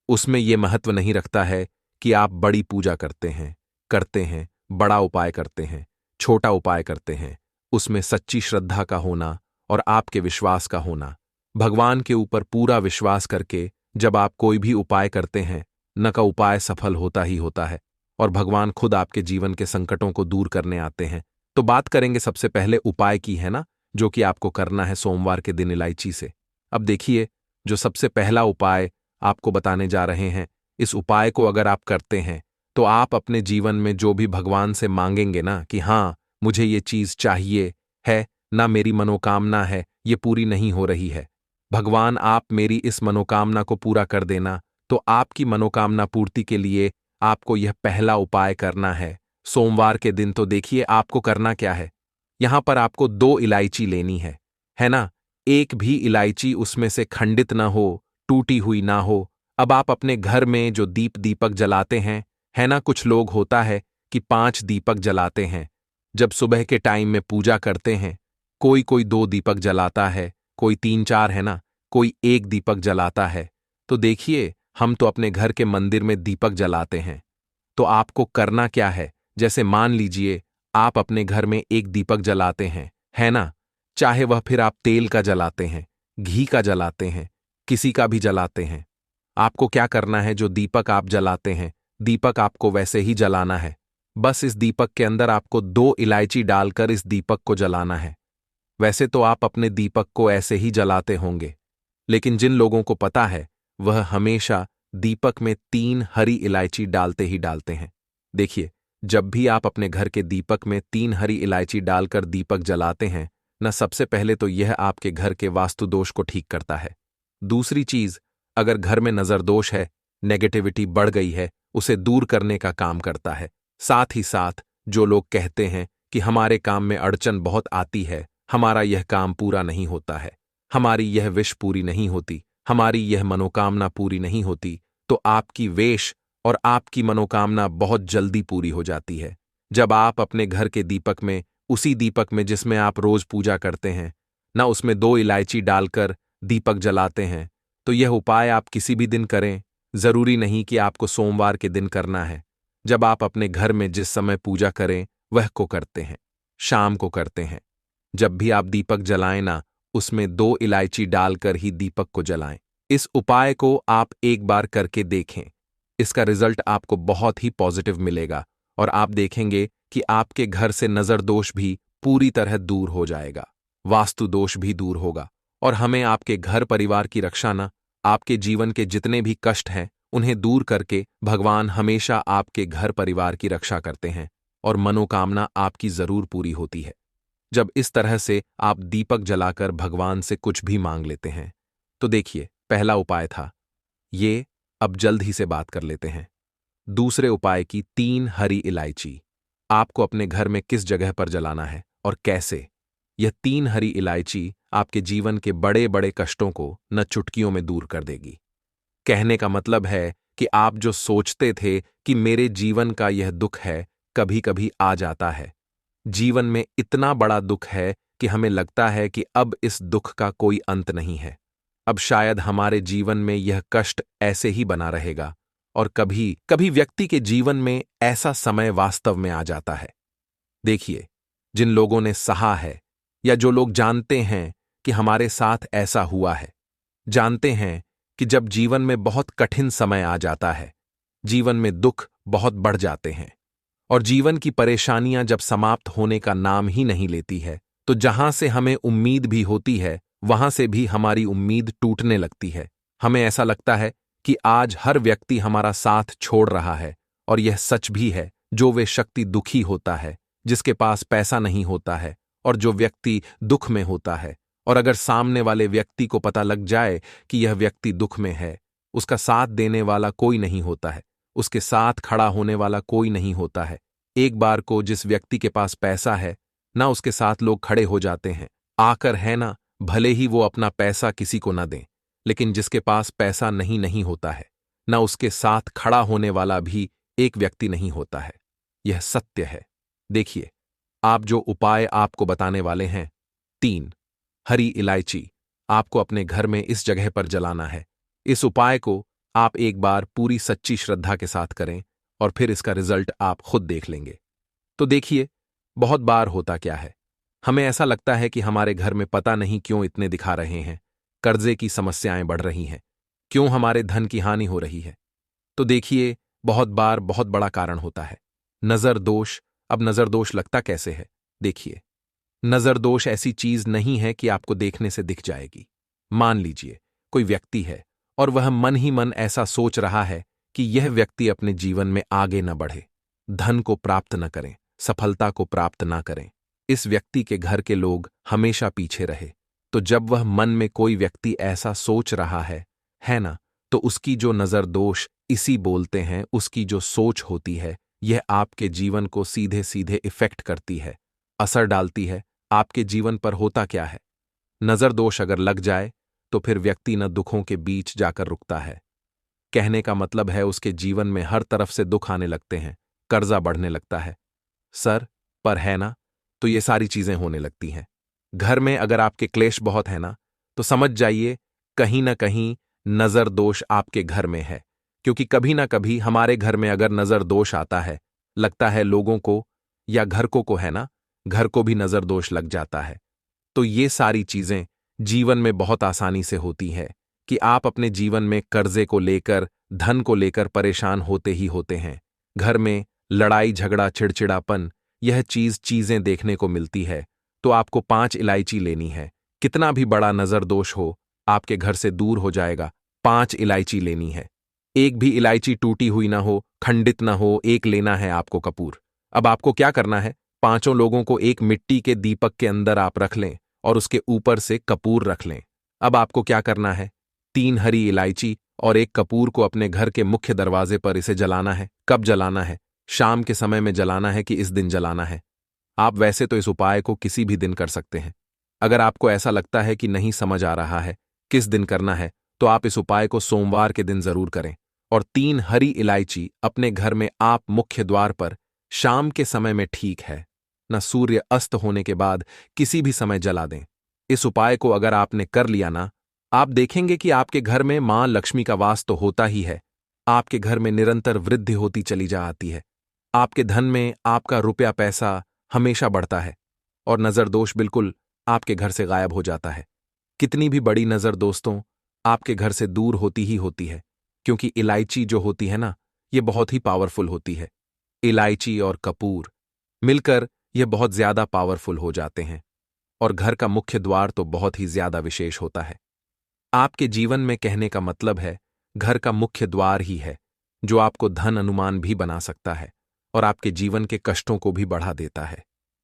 उसमें यह महत्व नहीं रखता है कि आप बड़ी पूजा करते हैं, बड़ा उपाय करते हैं, छोटा उपाय करते हैं। उसमें सच्ची श्रद्धा का होना और आपके विश्वास का होना, भगवान के ऊपर पूरा विश्वास करके जब आप कोई भी उपाय करते हैं, न का उपाय सफल होता ही होता है और भगवान खुद आपके जीवन के संकटों को दूर करने आते हैं। तो बात करेंगे सबसे पहले उपाय की, है ना, जो कि आपको करना है सोमवार के दिन इलायची से। अब देखिए, जो सबसे पहला उपाय आपको बताने जा रहे हैं, इस उपाय को अगर आप करते हैं तो आप अपने जीवन में जो भी भगवान से मांगेंगे ना कि हाँ मुझे ये चीज चाहिए है ना, मेरी मनोकामना है ये पूरी नहीं हो रही है, भगवान आप मेरी इस मनोकामना को पूरा कर देना, तो आपकी मनोकामना पूर्ति के लिए आपको यह पहला उपाय करना है सोमवार के दिन। तो देखिए आपको करना क्या है, यहां पर आपको 2 इलायची लेनी है ना। एक भी इलायची उसमें से खंडित ना हो, टूटी हुई ना हो। अब आप अपने घर में जो दीपक जलाते हैं, है ना, कुछ लोग होता है कि 5 दीपक जलाते हैं जब सुबह के टाइम में पूजा करते हैं। कोई 2 दीपक जलाता है, कोई 3-4, है ना, कोई 1 दीपक जलाता है। तो देखिए, हम तो अपने घर के मंदिर में दीपक जलाते हैं। तो आपको करना क्या है, जैसे मान लीजिए आप अपने घर में 1 दीपक जलाते हैं, है ना, चाहे वह फिर आप तेल का जलाते हैं, घी का जलाते हैं, किसी का भी जलाते हैं। आपको क्या करना है, जो दीपक आप जलाते हैं, दीपक आपको वैसे ही जलाना है। बस इस दीपक के अंदर आपको 2 इलायची डालकर इस दीपक को जलाना है। वैसे तो आप अपने दीपक को ऐसे ही जलाते होंगे, लेकिन जिन लोगों को पता है वह हमेशा दीपक में 3 हरी इलायची डालते ही डालते हैं। देखिए, जब भी आप अपने घर के दीपक में 3 हरी इलायची डालकर दीपक जलाते हैं न, सबसे पहले तो यह आपके घर के वास्तु दोष को ठीक करता है। दूसरी चीज, अगर घर में नजर दोष है, नेगेटिविटी बढ़ गई है, उसे दूर करने का काम करता है। साथ ही साथ जो लोग कहते हैं कि हमारे काम में अड़चन बहुत आती है, हमारा यह काम पूरा नहीं होता है, हमारी यह विश पूरी नहीं होती, हमारी यह मनोकामना पूरी नहीं होती, तो आपकी वेश और आपकी मनोकामना बहुत जल्दी पूरी हो जाती है। जब आप अपने घर के दीपक में, उसी दीपक में जिसमें आप रोज पूजा करते हैं ना, उसमें 2 इलायची डालकर दीपक जलाते हैं, तो यह उपाय आप किसी भी दिन करें, जरूरी नहीं कि आपको सोमवार के दिन करना है। जब आप अपने घर में जिस समय पूजा करें वह को करते हैं, शाम को करते हैं, जब भी आप दीपक जलाएं ना, उसमें 2 इलायची डालकर ही दीपक को जलाएं। इस उपाय को आप एक बार करके देखें, इसका रिजल्ट आपको बहुत ही पॉजिटिव मिलेगा और आप देखेंगे कि आपके घर से नजर दोष भी पूरी तरह दूर हो जाएगा, वास्तु दोष भी दूर होगा और हमें आपके घर परिवार की रक्षा न, आपके जीवन के जितने भी कष्ट हैं उन्हें दूर करके भगवान हमेशा आपके घर परिवार की रक्षा करते हैं और मनोकामना आपकी जरूर पूरी होती है। जब इस तरह से आप दीपक जलाकर भगवान से कुछ भी मांग लेते हैं। तो देखिए, पहला उपाय था ये। अब जल्द ही से बात कर लेते हैं दूसरे उपाय की। 3 हरी इलायची आपको अपने घर में किस जगह पर जलाना है और कैसे। यह 3 हरी इलायची आपके जीवन के बड़े बड़े कष्टों को न चुटकियों में दूर कर देगी। कहने का मतलब है कि आप जो सोचते थे कि मेरे जीवन का यह दुख है, कभी कभी आ जाता है। जीवन में इतना बड़ा दुख है कि हमें लगता है कि अब इस दुख का कोई अंत नहीं है, अब शायद हमारे जीवन में यह कष्ट ऐसे ही बना रहेगा। और कभी कभी व्यक्ति के जीवन में ऐसा समय वास्तव में आ जाता है। देखिए, जिन लोगों ने सहा है या जो लोग जानते हैं कि हमारे साथ ऐसा हुआ है, जानते हैं कि जब जीवन में बहुत कठिन समय आ जाता है, जीवन में दुख बहुत बढ़ जाते हैं और जीवन की परेशानियां जब समाप्त होने का नाम ही नहीं लेती है, तो जहां से हमें उम्मीद भी होती है वहां से भी हमारी उम्मीद टूटने लगती है। हमें ऐसा लगता है कि आज हर व्यक्ति हमारा साथ छोड़ रहा है और यह सच भी है। जो वे शक्ति दुखी होता है, जिसके पास पैसा नहीं होता है और जो व्यक्ति दुख में होता है, और अगर सामने वाले व्यक्ति को पता लग जाए कि यह व्यक्ति दुख में है, उसका साथ देने वाला कोई नहीं होता है, उसके साथ खड़ा होने वाला कोई नहीं होता है। एक बार को जिस व्यक्ति के पास पैसा है ना, उसके साथ लोग खड़े हो जाते हैं आकर, है ना, भले ही वो अपना पैसा किसी को ना दें। लेकिन जिसके पास पैसा नहीं होता है ना, उसके साथ खड़ा होने वाला भी एक व्यक्ति नहीं होता है। यह सत्य है। देखिए, आप जो उपाय आपको बताने वाले हैं, 3 हरी इलायची आपको अपने घर में इस जगह पर जलाना है। इस उपाय को आप एक बार पूरी सच्ची श्रद्धा के साथ करें और फिर इसका रिजल्ट आप खुद देख लेंगे। तो देखिए, बहुत बार होता क्या है, हमें ऐसा लगता है कि हमारे घर में पता नहीं क्यों इतने दिखा रहे हैं, कर्जे की समस्याएं बढ़ रही हैं, क्यों हमारे धन की हानि हो रही है। तो देखिए, बहुत बार बहुत बड़ा कारण होता है नजर दोष। अब नजर दोष लगता कैसे है? देखिए, नजर दोष ऐसी चीज नहीं है कि आपको देखने से दिख जाएगी। मान लीजिए कोई व्यक्ति है और वह मन ही मन ऐसा सोच रहा है कि यह व्यक्ति अपने जीवन में आगे न बढ़े, धन को प्राप्त न करें, सफलता को प्राप्त न करें, इस व्यक्ति के घर के लोग हमेशा पीछे रहे। तो जब वह मन में कोई व्यक्ति ऐसा सोच रहा है ना, तो उसकी जो नजर दोष इसी बोलते हैं, उसकी जो सोच होती है, यह आपके जीवन को सीधे सीधे इफेक्ट करती है, असर डालती है आपके जीवन पर। होता क्या है, नजर दोष अगर लग जाए तो फिर व्यक्ति न दुखों के बीच जाकर रुकता है। कहने का मतलब है उसके जीवन में हर तरफ से दुख आने लगते हैं, कर्जा बढ़ने लगता है सर पर, है ना, तो ये सारी चीजें होने लगती हैं। घर में अगर आपके क्लेश बहुत है ना, तो समझ जाइए कहीं ना कहीं नजर दोष आपके घर में है। क्योंकि कभी ना कभी हमारे घर में अगर नजर दोष आता है, लगता है लोगों को या घर को है ना, घर को भी नजर दोष लग जाता है। तो ये सारी चीजें जीवन में बहुत आसानी से होती है कि आप अपने जीवन में कर्जे को लेकर, धन को लेकर परेशान होते ही होते हैं। घर में लड़ाई झगड़ा चिड़चिड़ापन, यह चीजें देखने को मिलती है। तो आपको 5 इलायची लेनी है। कितना भी बड़ा नजर दोष हो, आपके घर से दूर हो जाएगा। 5 इलायची लेनी है। एक भी इलायची टूटी हुई ना हो, खंडित ना हो, एक लेना है आपको कपूर। अब आपको क्या करना है, 5 लोगों को एक मिट्टी के दीपक के अंदर आप रख लें और उसके ऊपर से कपूर रख लें। अब आपको क्या करना है, 3 हरी इलायची और एक कपूर को अपने घर के मुख्य दरवाजे पर इसे जलाना है। कब जलाना है? शाम के समय में जलाना है कि इस दिन जलाना है? आप वैसे तो इस उपाय को किसी भी दिन कर सकते हैं। अगर आपको ऐसा लगता है कि नहीं समझ आ रहा है किस दिन करना है, तो आप इस उपाय को सोमवार के दिन जरूर करें। और 3 हरी इलायची अपने घर में आप मुख्य द्वार पर शाम के समय में, ठीक है ना, सूर्य अस्त होने के बाद किसी भी समय जला दें। इस उपाय को अगर आपने कर लिया ना, आप देखेंगे कि आपके घर में मां लक्ष्मी का वास तो होता ही है, आपके घर में निरंतर वृद्धि होती चली जा आती है। आपके धन में आपका रुपया पैसा हमेशा बढ़ता है और नजर दोष बिल्कुल आपके घर से गायब हो जाता है। कितनी भी बड़ी नजर दोस्तों आपके घर से दूर होती ही होती है, क्योंकि इलायची जो होती है ना, ये बहुत ही पावरफुल होती है। इलायची और कपूर मिलकर ये बहुत ज्यादा पावरफुल हो जाते हैं और घर का मुख्य द्वार तो बहुत ही ज्यादा विशेष होता है। आपके जीवन में, कहने का मतलब है, घर का मुख्य द्वार ही है जो आपको धन अनुमान भी बना सकता है और आपके जीवन के कष्टों को भी बढ़ा देता है।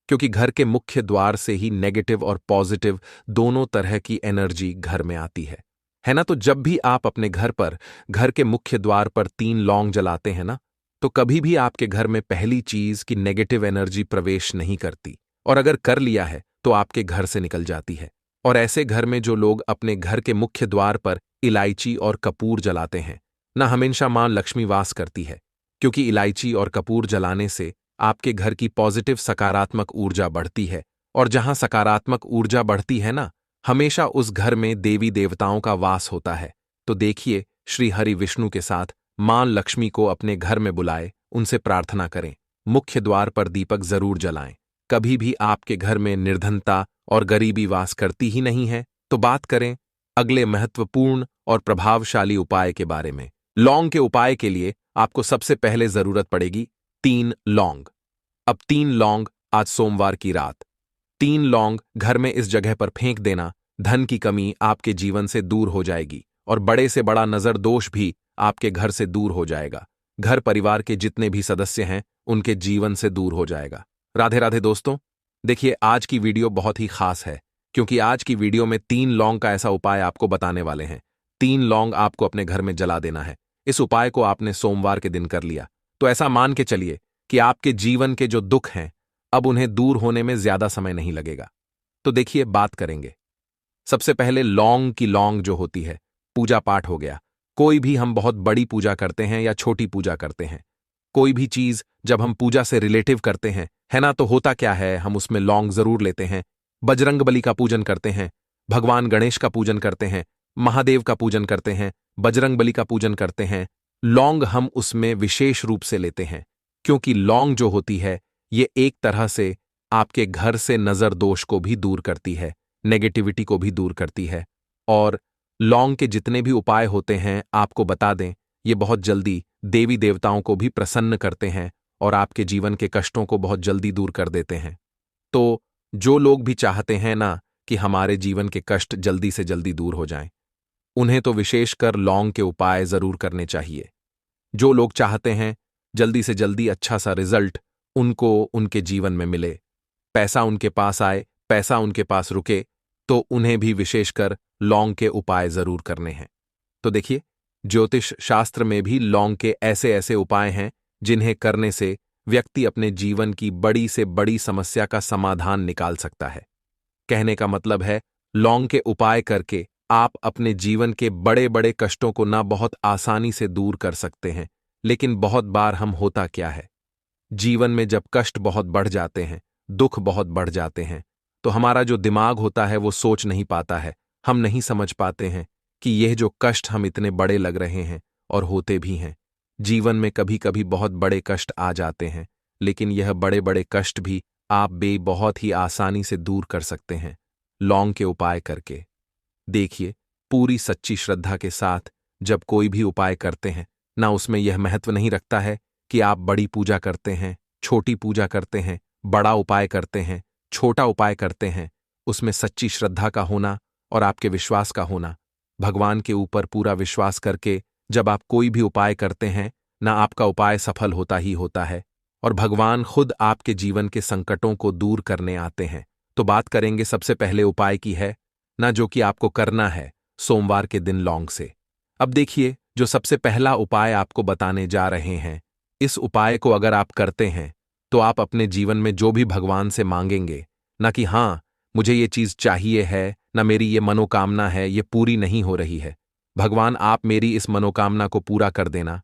क्योंकि घर के मुख्य द्वार से ही नेगेटिव और पॉजिटिव दोनों तरह की एनर्जी घर में आती है ना। तो जब भी आप अपने घर पर, घर के मुख्य द्वार पर 3 लौंग जलाते हैं ना, तो कभी भी आपके घर में पहली चीज की नेगेटिव एनर्जी प्रवेश नहीं करती, और अगर कर लिया है तो आपके घर से निकल जाती है। और ऐसे घर में जो लोग अपने घर के मुख्य द्वार पर इलायची और कपूर जलाते हैं ना, हमेशा मां लक्ष्मी वास करती है। क्योंकि इलायची और कपूर जलाने से आपके घर की पॉजिटिव सकारात्मक ऊर्जा बढ़ती है, और जहां सकारात्मक ऊर्जा बढ़ती है ना, हमेशा उस घर में देवी देवताओं का वास होता है। तो देखिए, श्री हरि विष्णु के साथ मां लक्ष्मी को अपने घर में बुलाए, उनसे प्रार्थना करें, मुख्य द्वार पर दीपक जरूर जलाएं। कभी भी आपके घर में निर्धनता और गरीबी वास करती ही नहीं है। तो बात करें अगले महत्वपूर्ण और प्रभावशाली उपाय के बारे में। लौंग के उपाय के लिए आपको सबसे पहले जरूरत पड़ेगी 3 लौंग। अब 3 लौंग आज सोमवार की रात 3 लौंग घर में इस जगह पर फेंक देना। धन की कमी आपके जीवन से दूर हो जाएगी और बड़े से बड़ा नजर दोष भी आपके घर से दूर हो जाएगा। घर परिवार के जितने भी सदस्य हैं उनके जीवन से दूर हो जाएगा। राधे राधे दोस्तों। देखिए, आज की वीडियो बहुत ही खास है, क्योंकि आज की वीडियो में 3 लौंग का ऐसा उपाय आपको बताने वाले हैं। 3 लौंग आपको अपने घर में जला देना है। इस उपाय को आपने सोमवार के दिन कर लिया, तो ऐसा मान के चलिए कि आपके जीवन के जो दुख हैं, अब उन्हें दूर होने में ज्यादा समय नहीं लगेगा। तो देखिए, बात करेंगे। सबसे पहले लौंग की लौंग जो होती है, पूजा पाठ हो गया। कोई भी हम बहुत बड़ी पूजा करते हैं या छोटी पूजा करते हैं, कोई भी चीज जब हम पूजा से रिलेटिव करते हैं, है ना, तो होता क्या है, हम उसमें लौंग जरूर लेते हैं। बजरंग बली का पूजन करते हैं, भगवान गणेश का पूजन करते हैं, महादेव का पूजन करते हैं, बजरंग बली का पूजन करते हैं। लौंग हम उसमें विशेष रूप से लेते हैं, क्योंकि लौंग जो होती है, ये एक तरह से आपके घर से नजर दोष को भी दूर करती है, नेगेटिविटी को भी दूर करती है। और लौंग के जितने भी उपाय होते हैं, आपको बता दें, ये बहुत जल्दी देवी देवताओं को भी प्रसन्न करते हैं और आपके जीवन के कष्टों को बहुत जल्दी दूर कर देते हैं। तो जो लोग भी चाहते हैं ना कि हमारे जीवन के कष्ट जल्दी से जल्दी दूर हो जाएं, उन्हें तो विशेषकर लौंग के उपाय जरूर करने चाहिए। जो लोग चाहते हैं जल्दी से जल्दी अच्छा सा रिजल्ट उनको उनके जीवन में मिले, पैसा उनके पास आए, पैसा उनके पास रुके, तो उन्हें भी विशेषकर लौंग के उपाय जरूर करने हैं। तो देखिए, ज्योतिष शास्त्र में भी लौंग के ऐसे ऐसे उपाय हैं जिन्हें करने से व्यक्ति अपने जीवन की बड़ी से बड़ी समस्या का समाधान निकाल सकता है। कहने का मतलब है, लौंग के उपाय करके आप अपने जीवन के बड़े बड़े कष्टों को ना बहुत आसानी से दूर कर सकते हैं। लेकिन बहुत बार हम होता क्या है, जीवन में जब कष्ट बहुत बढ़ जाते हैं, दुख बहुत बढ़ जाते हैं, तो हमारा जो दिमाग होता है वो सोच नहीं पाता है, हम नहीं समझ पाते हैं कि यह जो कष्ट हम इतने बड़े लग रहे हैं, और होते भी हैं। जीवन में कभी कभी बहुत बड़े कष्ट आ जाते हैं, लेकिन यह बड़े बड़े कष्ट भी आप बहुत ही आसानी से दूर कर सकते हैं लौंग के उपाय करके। देखिए, पूरी सच्ची श्रद्धा के साथ जब कोई भी उपाय करते हैं ना, उसमें यह महत्व नहीं रखता है कि आप बड़ी पूजा करते हैं, छोटी पूजा करते हैं, बड़ा उपाय करते हैं, छोटा उपाय करते हैं। उसमें सच्ची श्रद्धा का होना और आपके विश्वास का होना, भगवान के ऊपर पूरा विश्वास करके जब आप कोई भी उपाय करते हैं ना, आपका उपाय सफल होता ही होता है और भगवान खुद आपके जीवन के संकटों को दूर करने आते हैं। तो बात करेंगे सबसे पहले उपाय की है ना, जो कि आपको करना है सोमवार के दिन लौंग से। अब देखिए, जो सबसे पहला उपाय आपको बताने जा रहे हैं, इस उपाय को अगर आप करते हैं तो आप अपने जीवन में जो भी भगवान से मांगेंगे ना, कि हाँ मुझे ये चीज चाहिए है ना, मेरी ये मनोकामना है, ये पूरी नहीं हो रही है, भगवान आप मेरी इस मनोकामना को पूरा कर देना,